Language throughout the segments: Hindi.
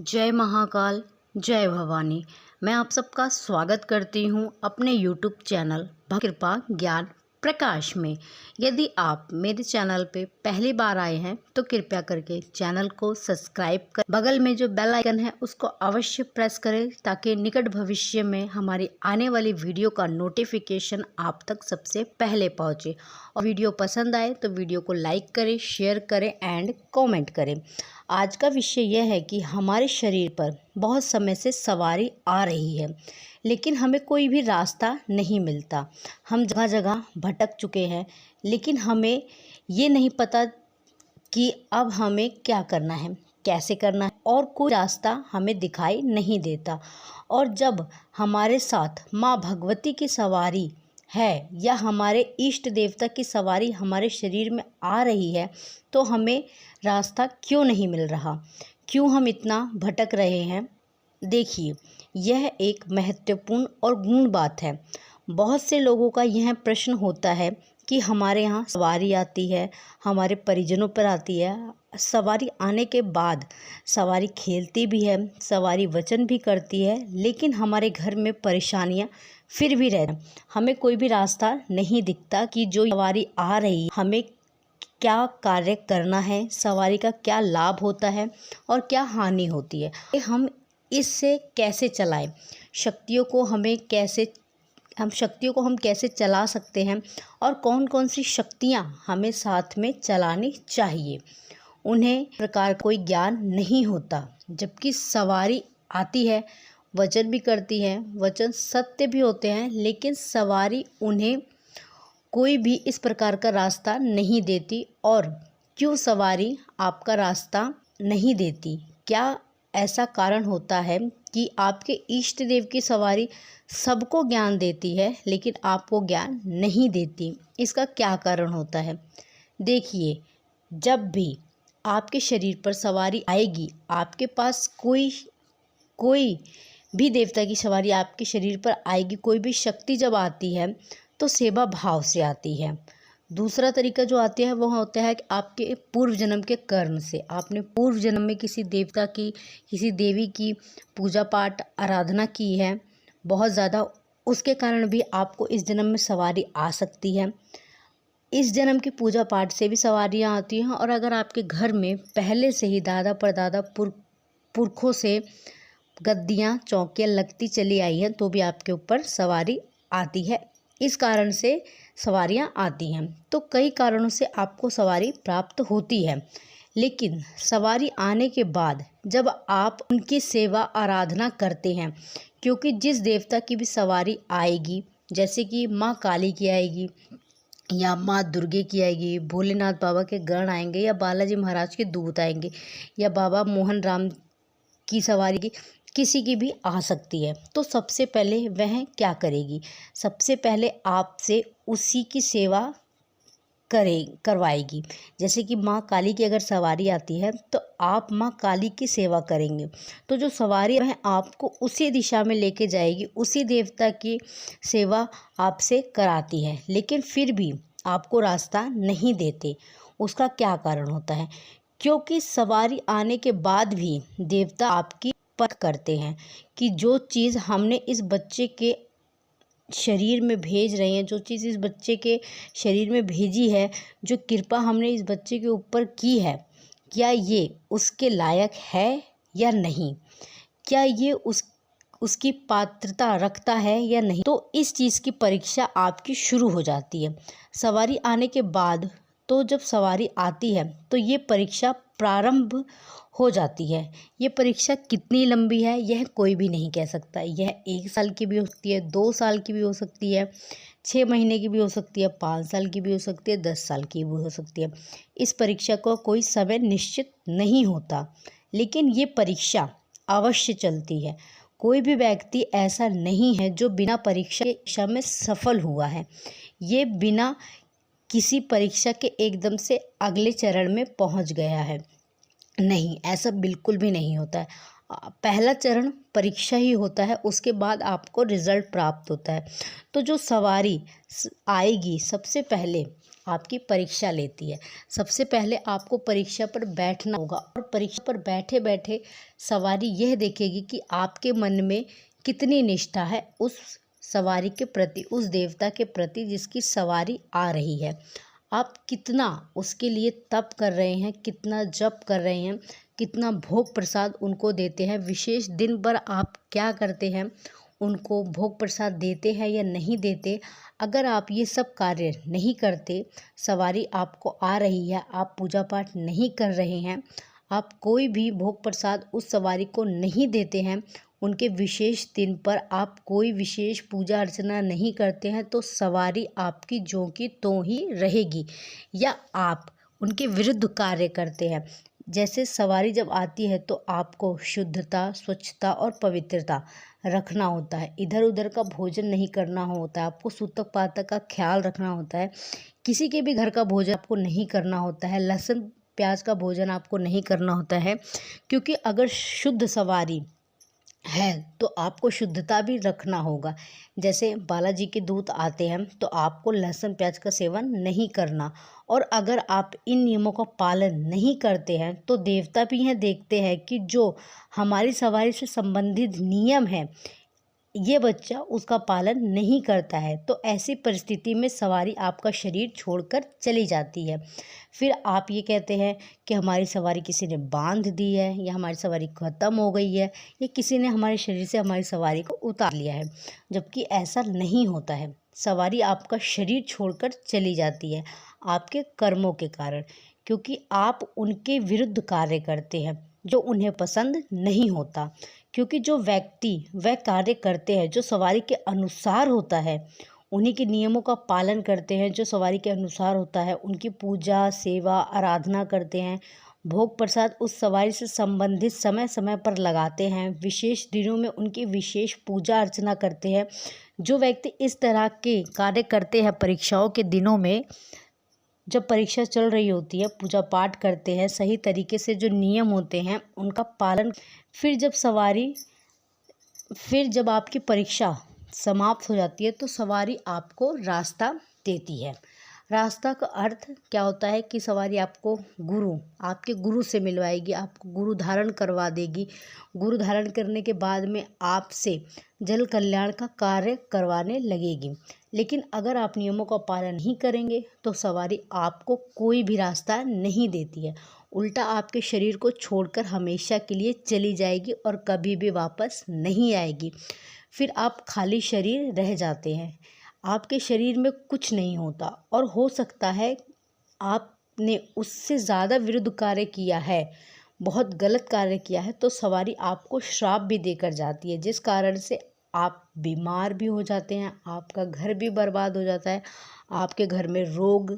जय महाकाल, जय भवानी। मैं आप सबका स्वागत करती हूँ अपने यूट्यूब चैनल भक्त कृपा ज्ञान प्रकाश में। यदि आप मेरे चैनल पे पहली बार आए हैं तो कृपया करके चैनल को सब्सक्राइब कर बगल में जो बेल आइकन है उसको अवश्य प्रेस करें ताकि निकट भविष्य में हमारी आने वाली वीडियो का नोटिफिकेशन आप तक सबसे पहले पहुँचे। और वीडियो पसंद आए तो वीडियो को लाइक करें, शेयर करें एंड कॉमेंट करें। आज का विषय यह है कि हमारे शरीर पर बहुत समय से सवारी आ रही है, लेकिन हमें कोई भी रास्ता नहीं मिलता। हम जगह जगह भटक चुके हैं, लेकिन हमें ये नहीं पता कि अब हमें क्या करना है, कैसे करना है, और कोई रास्ता हमें दिखाई नहीं देता। और जब हमारे साथ माँ भगवती की सवारी है या हमारे इष्ट देवता की सवारी हमारे शरीर में आ रही है, तो हमें रास्ता क्यों नहीं मिल रहा, क्यों हम इतना भटक रहे हैं। देखिए, यह एक महत्वपूर्ण और गूढ़ बात है। बहुत से लोगों का यह प्रश्न होता है कि हमारे यहाँ सवारी आती है, हमारे परिजनों पर आती है। सवारी आने के बाद सवारी खेलती भी है, सवारी वचन भी करती है, लेकिन हमारे घर में परेशानियाँ फिर भी रहती हैं। हमें कोई भी रास्ता नहीं दिखता कि जो सवारी आ रही है हमें क्या कार्य करना है, सवारी का क्या लाभ होता है और क्या हानि होती है, हम इससे कैसे चलाएं, शक्तियों को हम कैसे चला सकते हैं और कौन कौन सी शक्तियां हमें साथ में चलानी चाहिए। उन्हें प्रकार कोई ज्ञान नहीं होता, जबकि सवारी आती है, वचन भी करती है, वचन सत्य भी होते हैं, लेकिन सवारी उन्हें कोई भी इस प्रकार का रास्ता नहीं देती। और क्यों सवारी आपका रास्ता नहीं देती? क्या ऐसा कारण होता है कि आपके इष्ट देव की सवारी सबको ज्ञान देती है लेकिन आपको ज्ञान नहीं देती? इसका क्या कारण होता है? देखिए, जब भी आपके शरीर पर सवारी आएगी, आपके पास कोई भी देवता की सवारी आपके शरीर पर आएगी, कोई भी शक्ति जब आती है तो सेवा भाव से आती है। दूसरा तरीका जो आता है वह होता है कि आपके पूर्व जन्म के कर्म से, आपने पूर्व जन्म में किसी देवता की, किसी देवी की पूजा पाठ आराधना की है बहुत ज़्यादा, उसके कारण भी आपको इस जन्म में सवारी आ सकती है। इस जन्म की पूजा पाठ से भी सवारियाँ आती हैं। और अगर आपके घर में पहले से ही दादा परदादा पुरखों से गद्दियाँ चौकियाँ लगती चली आई हैं तो भी आपके ऊपर सवारी आती है। इस कारण से सवारियाँ आती हैं। तो कई कारणों से आपको सवारी प्राप्त होती है, लेकिन सवारी आने के बाद जब आप उनकी सेवा आराधना करते हैं, क्योंकि जिस देवता की भी सवारी आएगी, जैसे कि माँ काली की आएगी या माँ दुर्गे की आएगी, भोलेनाथ बाबा के गण आएंगे या बालाजी महाराज के दूत आएंगे या बाबा मोहन राम की सवारी किसी की भी आ सकती है, तो सबसे पहले वह क्या करेगी? सबसे पहले आपसे उसी की सेवा करवाएगी। जैसे कि माँ काली की अगर सवारी आती है तो आप माँ काली की सेवा करेंगे, तो जो सवारी है आपको उसी दिशा में लेके जाएगी, उसी देवता की सेवा आपसे कराती है, लेकिन फिर भी आपको रास्ता नहीं देते। उसका क्या कारण होता है? क्योंकि सवारी आने के बाद भी देवता आपकी परख करते हैं कि जो चीज़ हमने इस बच्चे के शरीर में भेज रहे हैं, जो चीज़ इस बच्चे के शरीर में भेजी है, जो कृपा हमने इस बच्चे के ऊपर की है, क्या ये उसके लायक है या नहीं, क्या ये उसकी पात्रता रखता है या नहीं। तो इस चीज़ की परीक्षा आपकी शुरू हो जाती है सवारी आने के बाद। तो जब सवारी आती है तो ये परीक्षा प्रारंभ हो जाती है। ये परीक्षा कितनी लंबी है यह कोई भी नहीं कह सकता। यह 1 साल की भी हो सकती है, 2 साल की भी हो सकती है, 6 महीने की भी हो सकती है, 5 साल की भी हो सकती है, 10 साल की भी हो सकती है। इस परीक्षा को कोई समय निश्चित नहीं होता, लेकिन ये परीक्षा अवश्य चलती है। कोई भी व्यक्ति ऐसा नहीं है जो बिना परीक्षा में सफल हुआ है। ये बिना किसी परीक्षा के एकदम से अगले चरण में पहुंच गया है, नहीं, ऐसा बिल्कुल भी नहीं होता है। पहला चरण परीक्षा ही होता है, उसके बाद आपको रिजल्ट प्राप्त होता है। तो जो सवारी आएगी सबसे पहले आपकी परीक्षा लेती है। सबसे पहले आपको परीक्षा पर बैठना होगा और परीक्षा पर बैठे बैठे सवारी यह देखेगी कि आपके मन में कितनी निष्ठा है उस सवारी के प्रति, उस देवता के प्रति जिसकी सवारी आ रही है। आप कितना उसके लिए तप कर रहे हैं, कितना जप कर रहे हैं, कितना भोग प्रसाद उनको देते हैं, विशेष दिन पर आप क्या करते हैं, उनको भोग प्रसाद देते हैं या नहीं देते। अगर आप ये सब कार्य नहीं करते, सवारी आपको आ रही है, आप पूजा पाठ नहीं कर रहे हैं, आप कोई भी भोग प्रसाद उस सवारी को नहीं देते हैं, उनके विशेष दिन पर आप कोई विशेष पूजा अर्चना नहीं करते हैं, तो सवारी आपकी ज्यों की त्यों ही रहेगी या आप उनके विरुद्ध कार्य करते हैं। जैसे सवारी जब आती है तो आपको शुद्धता, स्वच्छता और पवित्रता रखना होता है। इधर उधर का भोजन नहीं करना होता है, आपको सूतक पातक का ख्याल रखना होता है। किसी के भी घर का भोजन आपको नहीं करना होता है, लहसुन प्याज का भोजन आपको नहीं करना होता है, क्योंकि अगर शुद्ध सवारी है तो आपको शुद्धता भी रखना होगा। जैसे बालाजी के दूत आते हैं तो आपको लहसुन प्याज का सेवन नहीं करना, और अगर आप इन नियमों का पालन नहीं करते हैं तो देवता भी यह देखते हैं कि जो हमारी सवारी से संबंधित नियम है ये बच्चा उसका पालन नहीं करता है, तो ऐसी परिस्थिति में सवारी आपका शरीर छोड़कर चली जाती है। फिर आप ये कहते हैं कि हमारी सवारी किसी ने बांध दी है, या हमारी सवारी ख़त्म हो गई है, या किसी ने हमारे शरीर से हमारी सवारी को उतार लिया है, जबकि ऐसा नहीं होता है। सवारी आपका शरीर छोड़कर चली जाती है आपके कर्मों के कारण, क्योंकि आप उनके विरुद्ध कार्य करते हैं जो उन्हें पसंद नहीं होता। क्योंकि जो व्यक्ति वह कार्य करते हैं जो सवारी के अनुसार होता है, उन्हीं के नियमों का पालन करते हैं जो सवारी के अनुसार होता है, उनकी पूजा सेवा आराधना करते हैं, भोग प्रसाद उस सवारी से संबंधित समय समय पर लगाते हैं, विशेष दिनों में उनकी विशेष पूजा अर्चना करते हैं। जो व्यक्ति इस तरह के कार्य करते हैं परीक्षाओं के दिनों में, जब परीक्षा चल रही होती है, पूजा पाठ करते हैं, सही तरीके से जो नियम होते हैं उनका पालन, फिर जब आपकी परीक्षा समाप्त हो जाती है तो सवारी आपको रास्ता देती है। रास्ता का अर्थ क्या होता है कि सवारी आपको आपके गुरु से मिलवाएगी, आपको गुरु धारण करवा देगी। गुरु धारण करने के बाद में आपसे जल कल्याण का कार्य करवाने लगेगी। लेकिन अगर आप नियमों का पालन नहीं करेंगे तो सवारी आपको कोई भी रास्ता नहीं देती है, उल्टा आपके शरीर को छोड़कर हमेशा के लिए चली जाएगी और कभी भी वापस नहीं आएगी। फिर आप खाली शरीर रह जाते हैं, आपके शरीर में कुछ नहीं होता, और हो सकता है आपने उससे ज़्यादा विरुद्ध कार्य किया है, बहुत गलत कार्य किया है, तो सवारी आपको श्राप भी देकर जाती है, जिस कारण से आप बीमार भी हो जाते हैं, आपका घर भी बर्बाद हो जाता है, आपके घर में रोग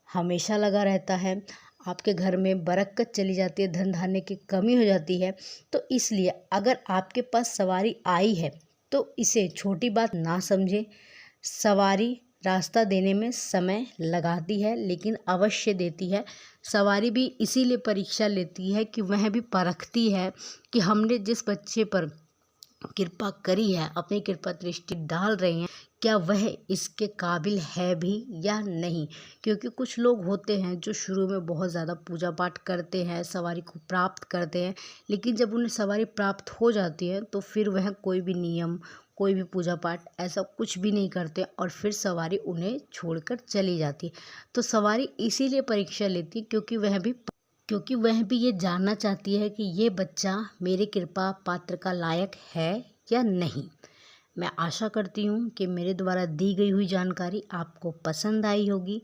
हमेशा लगा रहता है, आपके घर में बरकत चली जाती है, धन धान्य की कमी हो जाती है। तो इसलिए अगर आपके पास सवारी आई है तो इसे छोटी बात ना समझें। सवारी रास्ता देने में समय लगाती है लेकिन अवश्य देती है। सवारी भी इसीलिए परीक्षा लेती है कि वह भी परखती है कि हमने जिस बच्चे पर कृपा करी है, अपनी कृपा दृष्टि डाल रहे हैं, क्या वह इसके काबिल है भी या नहीं। क्योंकि कुछ लोग होते हैं जो शुरू में बहुत ज़्यादा पूजा पाठ करते हैं, सवारी को प्राप्त करते हैं, लेकिन जब उन्हें सवारी प्राप्त हो जाती है तो फिर वह कोई भी नियम, कोई भी पूजा पाठ ऐसा कुछ भी नहीं करते और फिर सवारी उन्हें छोड़कर चली जाती है। तो सवारी इसीलिए परीक्षा लेती है क्योंकि वह भी ये जानना चाहती है कि ये बच्चा मेरे कृपा पात्र का लायक है या नहीं। मैं आशा करती हूँ कि मेरे द्वारा दी गई हुई जानकारी आपको पसंद आई होगी।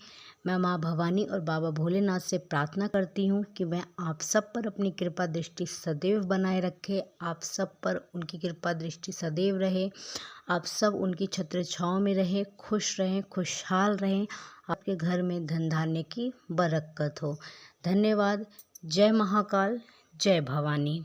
मैं माँ भवानी और बाबा भोलेनाथ से प्रार्थना करती हूँ कि वह आप सब पर अपनी कृपा दृष्टि सदैव बनाए रखे, आप सब पर उनकी कृपा दृष्टि सदैव रहे, आप सब उनकी छत्र छाँव में रहें, खुश रहें, खुशहाल रहें, आपके घर में धन धान्य की बरकत हो। धन्यवाद। जय महाकाल, जय भवानी।